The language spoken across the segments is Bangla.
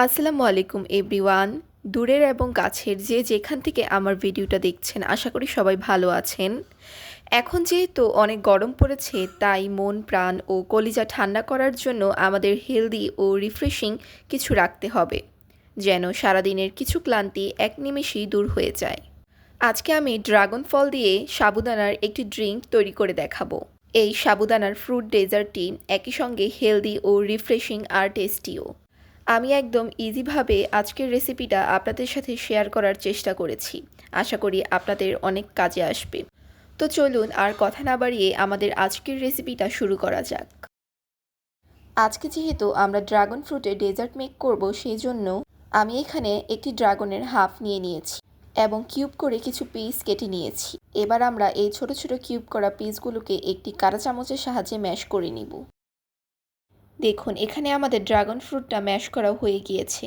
আসসালামু আলাইকুম এভরিওয়ান। দূরের এবং কাছের যে যেখান থেকে আমার ভিডিওটা দেখছেন আশা করি সবাই ভালো আছেন। এখন যেহেতু অনেক গরম পড়েছে তাই মন প্রাণ ও কলিজা ঠান্ডা করার জন্য আমাদের হেলদি ও রিফ্রেশিং কিছু রাখতে হবে, যেন সারাদিনের কিছু ক্লান্তি এক নিমেষেই দূর হয়ে যায়। আজকে আমি ড্রাগন ফল দিয়ে সাবুদানার একটি ড্রিঙ্ক তৈরি করে দেখাবো। এই সাবুদানার ফ্রুট ডেজার্টটি একই সঙ্গে হেলদি ও রিফ্রেশিং আর টেস্টিও। আমি একদম ইজিভাবে আজকের রেসিপিটা আপনাদের সাথে শেয়ার করার চেষ্টা করেছি। আশা করি আপনাদের অনেক কাজে আসবে। তো চলুন আর কথা না বাড়িয়ে আমাদের আজকের রেসিপিটা শুরু করা যাক। আজকে যেহেতু আমরা ড্রাগন ফ্রুটের ডেজার্ট মেক করব, সেই জন্য আমি এখানে একটি ড্রাগনের হাফ নিয়ে নিয়েছি এবং কিউব করে কিছু পিস কেটে নিয়েছি। এবার আমরা এই ছোট ছোট কিউব করা পিসগুলোকে একটি কাঁটা চামচের সাহায্যে ম্যাশ করে নিব। দেখুন, এখানে আমাদের ড্রাগন ফ্রুটটা ম্যাশ করা হয়ে গিয়েছে।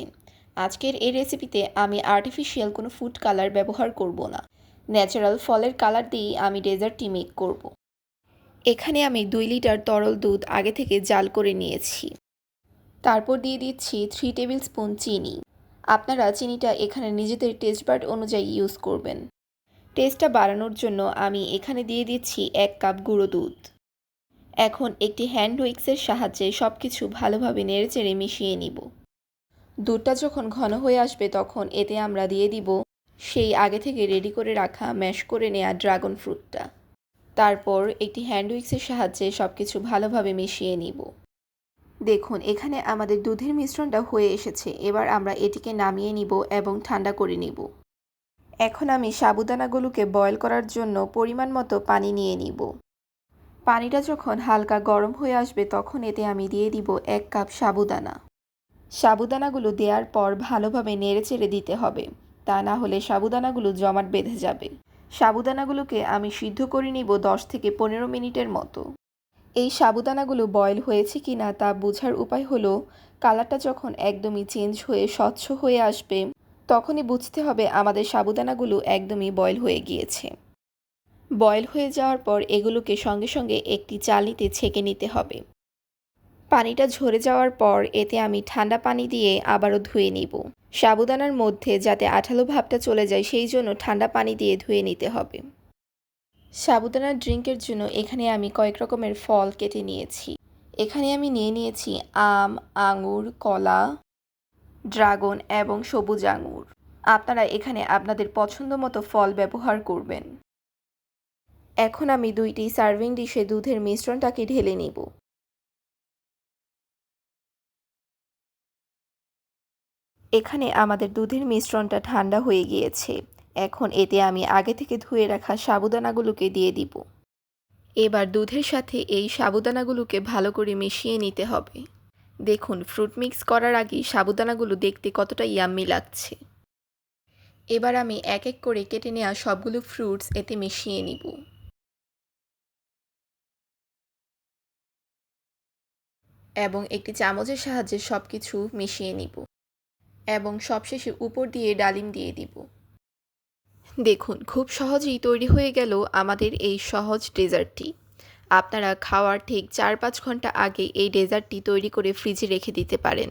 আজকের এই রেসিপিতে আমি আর্টিফিশিয়াল কোনো ফুড কালার ব্যবহার করব না। ন্যাচারাল ফলের কালার দিয়েই আমি ডেজার্টটি মেক করব। এখানে আমি 2 লিটার তরল দুধ আগে থেকে জাল করে নিয়েছি। তারপর দিয়ে দিচ্ছি 3 টেবিল স্পুন চিনি। আপনারা চিনিটা এখানে নিজেদের টেস্ট বাড অনুযায়ী ইউজ করবেন। টেস্টটা বাড়ানোর জন্য আমি এখানে দিয়ে দিচ্ছি 1 কাপ গুঁড়ো দুধ। এখন একটি হ্যান্ড উইক্সের সাহায্যে সব কিছু ভালোভাবে নেড়েচেড়ে মিশিয়ে নিব। দুধটা যখন ঘন হয়ে আসবে তখন এতে আমরা দিয়ে দিব সেই আগে থেকে রেডি করে রাখা ম্যাশ করে নেওয়া ড্রাগন ফ্রুটটা। তারপর একটি হ্যান্ড উইক্সের সাহায্যে সব কিছু ভালোভাবে মিশিয়ে নিব। দেখুন, এখানে আমাদের দুধের মিশ্রণটা হয়ে এসেছে। এবার আমরা এটিকে নামিয়ে নিব এবং ঠান্ডা করে নিব। এখন আমি সাবুদানাগুলোকে বয়েল করার জন্য পরিমাণ মতো পানি নিয়ে নিব। পানিটা যখন হালকা গরম হয়ে আসবে তখন এতে আমি দিয়ে দিব 1 কাপ সাবুদানা। সাবুদানাগুলো দেওয়ার পর ভালোভাবে নেড়েচেড়ে দিতে হবে, তা না হলে সাবুদানাগুলো জমাট বেঁধে যাবে। সাবুদানাগুলোকে আমি সিদ্ধ করে নিব 10 থেকে 15 মিনিটের মতো। এই সাবুদানাগুলো বয়েল হয়েছে কি না তা বোঝার উপায় হলো কালারটা যখন একদমই চেঞ্জ হয়ে স্বচ্ছ হয়ে আসবে তখনই বুঝতে হবে আমাদের সাবুদানাগুলো একদমই বয়েল হয়ে গিয়েছে। বয়েল হয়ে যাওয়ার পর এগুলোকে সঙ্গে সঙ্গে একটি চালনিতে ছেঁকে নিতে হবে। পানিটা ঝরে যাওয়ার পর এতে আমি ঠান্ডা পানি দিয়ে আবারও ধুয়ে নিব। সাবুদানার মধ্যে যাতে আঠালো ভাবটা চলে যায় সেই জন্য ঠান্ডা পানি দিয়ে ধুয়ে নিতে হবে। সাবুদানার ড্রিঙ্কের জন্য এখানে আমি কয়েক রকমের ফল কেটে নিয়েছি। এখানে আমি নিয়ে নিয়েছি আম, আঙুর, কলা, ড্রাগন এবং সবুজ আঙুর। আপনারা এখানে আপনাদের পছন্দ মতো ফল ব্যবহার করবেন। এখন আমি 2টি সার্ভিং ডিশে দুধের মিশ্রণটাকে ঢেলে নিব। এখানে আমাদের দুধের মিশ্রণটা ঠান্ডা হয়ে গিয়েছে। এখন এতে আমি আগে থেকে ধুয়ে রাখা সাবুদানাগুলোকে দিয়ে দিব। এবার দুধের সাথে এই সাবুদানাগুলোকে ভালো করে মিশিয়ে নিতে হবে। দেখুন, ফ্রুট মিক্স করার আগে সাবুদানাগুলো দেখতে কতটা ইয়াম্মি লাগছে। এবার আমি এক এক করে কেটে নেওয়া সবগুলো ফ্রুটস এতে মিশিয়ে নিব এবং একটি চামচের সাহায্যে সব কিছু মিশিয়ে নিব এবং সবশেষে উপর দিয়ে ডালিম দিয়ে দিব। দেখুন, খুব সহজেই তৈরি হয়ে গেল আমাদের এই সহজ ডেজার্টটি। আপনারা খাওয়ার ঠিক 4-5 ঘন্টা আগে এই ডেজার্টটি তৈরি করে ফ্রিজে রেখে দিতে পারেন।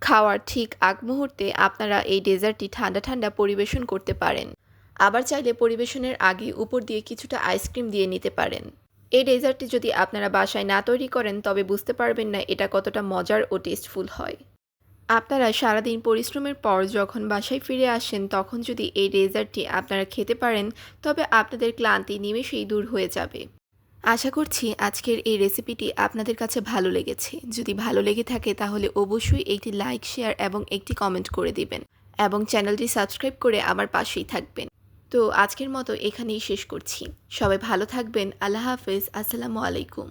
খাওয়ার ঠিক আগ মুহূর্তে আপনারা এই ডেজার্টটি ঠান্ডা ঠান্ডা পরিবেশন করতে পারেন। আবার চাইলে পরিবেশনের আগে উপর দিয়ে কিছুটা আইসক্রিম দিয়ে নিতে পারেন। এই ডেজার্টটি যদি আপনারা বাসায় না তৈরি করেন তবে বুঝতে পারবেন না এটা কতটা মজার ও টেস্টফুল হয়। আপনারা সারাদিন পরিশ্রমের পর যখন বাসায় ফিরে আসেন তখন যদি এই ডেজার্টটি আপনারা খেতে পারেন তবে আপনাদের ক্লান্তি নিমেষেই দূর হয়ে যাবে। আশা করছি আজকের এই রেসিপিটি আপনাদের কাছে ভালো লেগেছে। যদি ভালো লেগে থাকে তাহলে অবশ্যই একটি লাইক, শেয়ার এবং একটি কমেন্ট করে দিবেন এবং চ্যানেলটি সাবস্ক্রাইব করে আমার পাশেই থাকবেন। তো আজকের মতো এখানেই শেষ করছি। সবাই ভালো থাকবেন। আল্লাহ হাফেজ। আসসালামু আলাইকুম।